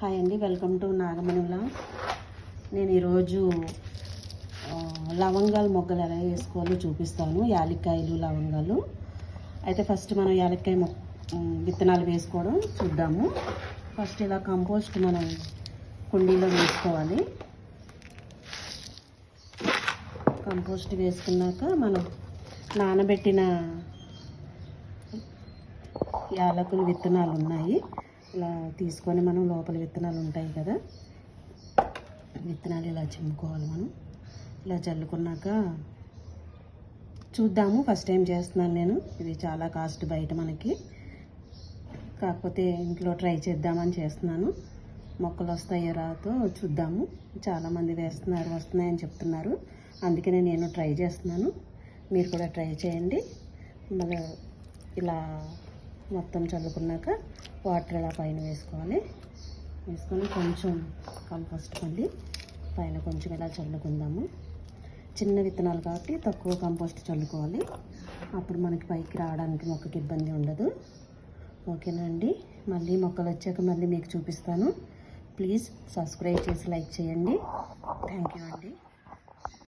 Hi అండి, welcome to Nagamani vlogs. నేను ఈరోజు లవంగాలు మొగ్గలు ఎలా వేసుకోవాలో చూపిస్తాను. యాలక్కాయలు, లవంగాలు. అయితే ఫస్ట్ మనం యాలక్కాయ విత్తనాలు వేసుకోవడం చూద్దాము. ఫస్ట్ ఇలా కంపోస్ట్ మనం కుండీలో వేసుకోవాలి. కంపోస్ట్ వేసుకున్నాక మనం నానబెట్టిన యాలకులు విత్తనాలు ఉన్నాయి, ఇలా తీసుకొని మనం లోపల విత్తనాలు ఉంటాయి కదా, విత్తనాలు ఇలా చిమ్ముకోవాలి. మనం ఇలా చల్లుకున్నాక చూద్దాము. ఫస్ట్ టైం చేస్తున్నాను నేను. ఇది చాలా కాస్ట్ బయట మనకి, కాకపోతే ఇంట్లో ట్రై చేద్దామని చేస్తున్నాను. మొక్కలు వస్తాయో రాతో చూద్దాము. చాలామంది వస్తున్నాయని చెప్తున్నారు, అందుకనే నేను ట్రై చేస్తున్నాను. మీరు కూడా ట్రై చేయండి. మళ్ళీ ఇలా మొత్తం చల్లుకున్నాక వాటర్ ఇలా పైన వేసుకోవాలి. వేసుకొని కొంచెం కంపోస్ట్ మళ్ళీ పైన కొంచెం ఇలా చల్లుకుందాము. చిన్న విత్తనాలు కాబట్టి తక్కువ కంపోస్ట్ చల్లుకోవాలి, అప్పుడు మనకి పైకి రావడానికి మొక్కకి ఇబ్బంది ఉండదు. ఓకేనా అండి? మళ్ళీ మొక్కలు వచ్చాక మళ్ళీ మీకు చూపిస్తాను. ప్లీజ్ సబ్స్క్రైబ్ చేసి లైక్ చేయండి. థ్యాంక్ యూ అండి.